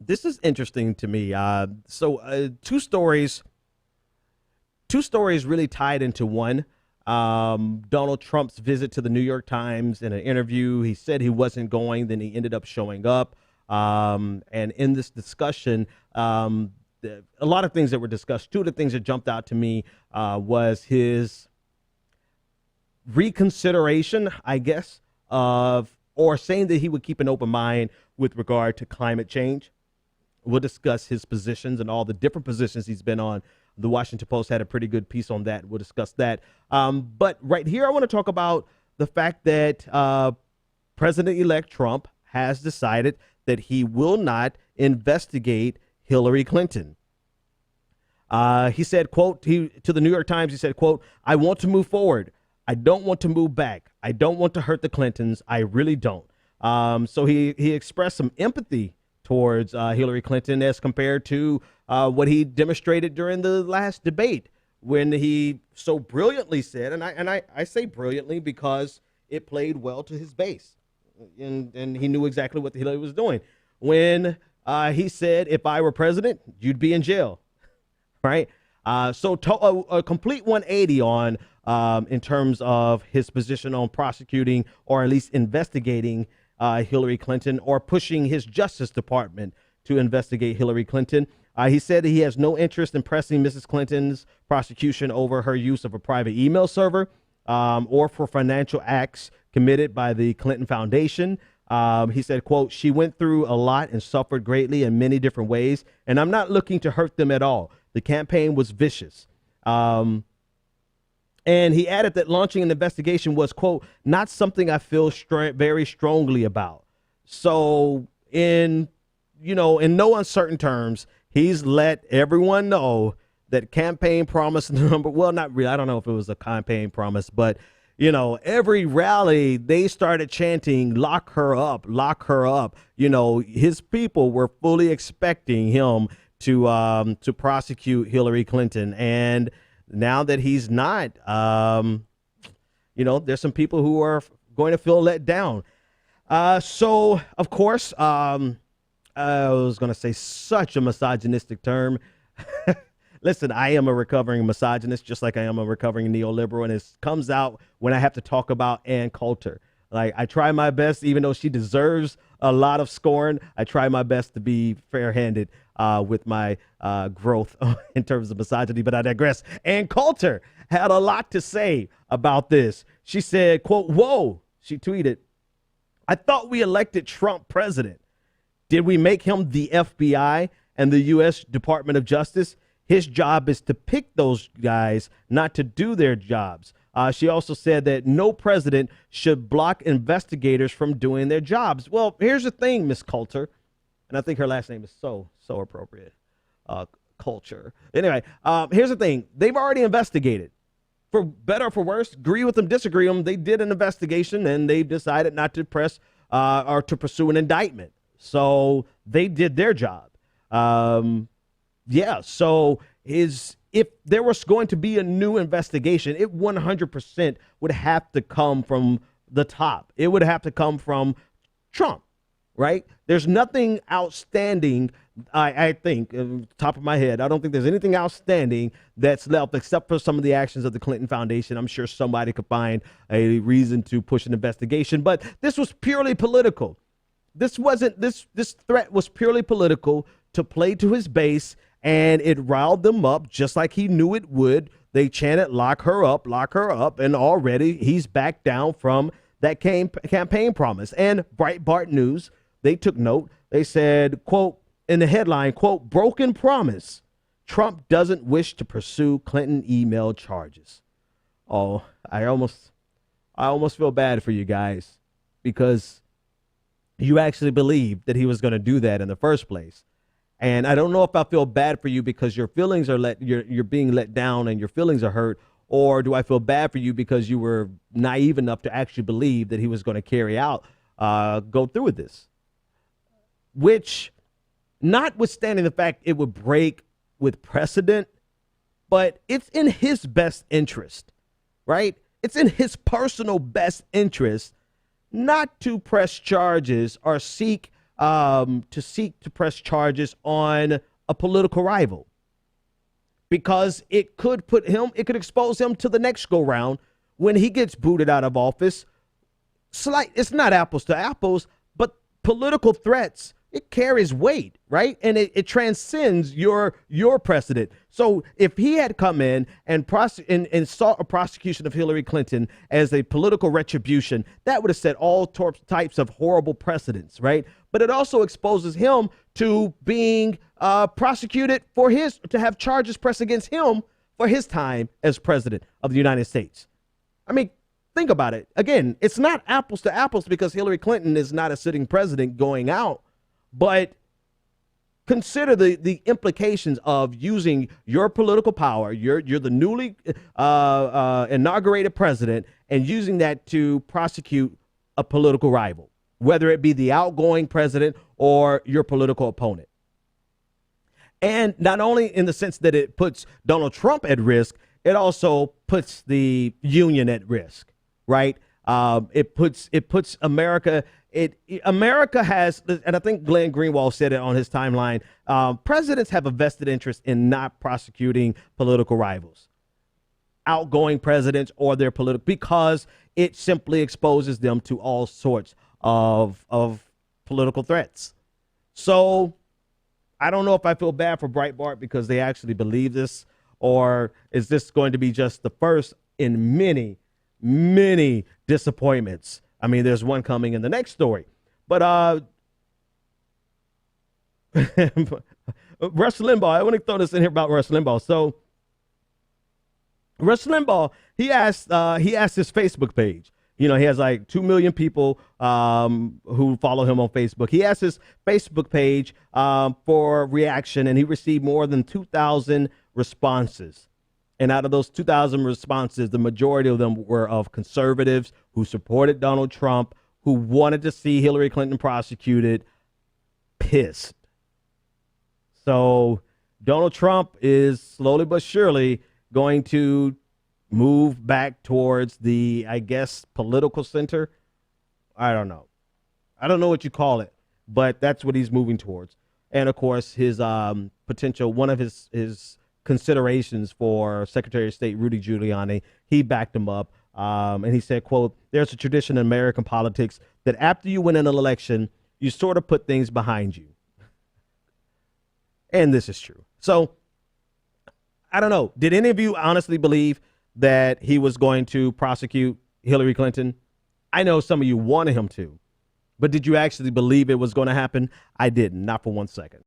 This is interesting to me. Two stories really tied into one. Donald Trump's visit to the New York Times. In an interview, he said he wasn't going, then he ended up showing up. And in this discussion, a lot of things that were discussed. Two of the things that jumped out to me was his reconsideration, I guess, or saying that he would keep an open mind with regard to climate change. We'll discuss his positions and all the different positions he's been on. The Washington Post had a pretty good piece on that. We'll discuss that. But right here, I want to talk about the fact that President-elect Trump has decided that he will not investigate Hillary Clinton. He said, quote, to the New York Times, he said, quote, "I want to move forward. I don't want to move back. I don't want to hurt the Clintons. I really don't." So he expressed some empathy towards Hillary Clinton as compared to what he demonstrated during the last debate, when he so brilliantly said, and I say brilliantly because it played well to his base, and he knew exactly what Hillary was doing. When he said, "If I were president, you'd be in jail," right? So a complete 180 on in terms of his position on prosecuting or at least investigating Hillary Clinton, or pushing his Justice Department to investigate Hillary Clinton. He said that he has no interest in pressing Mrs. Clinton's prosecution over her use of a private email server or for financial acts committed by the Clinton Foundation. He said, quote, "She went through a lot and suffered greatly in many different ways, and I'm not looking to hurt them at all. The campaign was vicious." And he added that launching an investigation was, quote, "not something I feel very strongly about." So in no uncertain terms, he's let everyone know that campaign promise number, well, not really. I don't know if it was a campaign promise, but every rally they started chanting, "Lock her up, lock her up." His people were fully expecting him to prosecute Hillary Clinton. And now that he's not, there's some people who are going to feel let down. So, of course, I was going to say such a misogynistic term. Listen, I am a recovering misogynist, just like I am a recovering neoliberal, and it comes out when I have to talk about Ann Coulter. Like, I try my best, even though she deserves a lot of scorn, I try my best to be fair-handed with my growth in terms of misogyny, but I digress. Ann Coulter had a lot to say about this. She said, quote, "Whoa," she tweeted, "I thought we elected Trump president. Did we make him the FBI and the U.S. Department of Justice? His job is to pick those guys, not to do their jobs." She also said that no president should block investigators from doing their jobs. Well, here's the thing, Miss Coulter, and I think her last name is so appropriate, Culture. Anyway, here's the thing. They've already investigated. For better or for worse, agree with them, disagree with them, they did an investigation, and they've decided not to press or to pursue an indictment. So they did their job. So if there was going to be a new investigation, it 100% would have to come from the top. It would have to come from Trump, right? There's nothing outstanding, I think, top of my head. I don't think there's anything outstanding that's left except for some of the actions of the Clinton Foundation. I'm sure somebody could find a reason to push an investigation, but this was purely political. This threat was purely political to play to his base, and it riled them up just like he knew it would. They chanted, lock her up, and already he's backed down from that campaign promise. And Breitbart News, they took note. They said, quote, in the headline, quote, "Broken promise. Trump doesn't wish to pursue Clinton email charges." Oh, I almost feel bad for you guys, because you actually believed that he was going to do that in the first place. And I don't know if I feel bad for you because your feelings are you're being let down and your feelings are hurt, or do I feel bad for you because you were naive enough to actually believe that he was going to go through with this, which, notwithstanding the fact it would break with precedent, but it's in his best interest, right? It's in his personal best interest not to press charges or seek to seek to press charges on a political rival, because it could expose him to the next go round when he gets booted out of office. It's not apples to apples, but political threats, it carries weight, right? And it transcends your precedent. So if he had come in and sought a prosecution of Hillary Clinton as a political retribution, that would have set all types of horrible precedents, right? But it also exposes him to being prosecuted to have charges pressed against him for his time as president of the United States. I mean, think about it. Again, it's not apples to apples because Hillary Clinton is not a sitting president going out, but consider the implications of using your political power. You're the newly inaugurated president, and using that to prosecute a political rival, whether it be the outgoing president or your political opponent. And not only in the sense that it puts Donald Trump at risk, it also puts the union at risk, right? It puts America. America has, and I think Glenn Greenwald said it on his timeline, presidents have a vested interest in not prosecuting political rivals, outgoing presidents or their political, because it simply exposes them to all sorts of political threats. So I don't know if I feel bad for Breitbart because they actually believe this, or is this going to be just the first in many, many disappointments? I mean, there's one coming in the next story. But Rush Limbaugh, I want to throw this in here about Rush Limbaugh. So Rush Limbaugh, he asked his Facebook page. You know, he has like 2 million people who follow him on Facebook. He asked his Facebook page for reaction, and he received more than 2,000 responses. And out of those 2,000 responses, the majority of them were of conservatives who supported Donald Trump, who wanted to see Hillary Clinton prosecuted, pissed. So Donald Trump is slowly but surely going to move back towards the, I guess, political center. I don't know. I don't know what you call it, but that's what he's moving towards. And of course, his potential, one of his considerations for Secretary of State Rudy Giuliani, he backed him up. And he said, quote, "There's a tradition in American politics that after you win an election, you sort of put things behind you." And this is true. So I don't know. Did any of you honestly believe that he was going to prosecute Hillary Clinton? I know some of you wanted him to, but did you actually believe it was going to happen? I didn't, not for 1 second.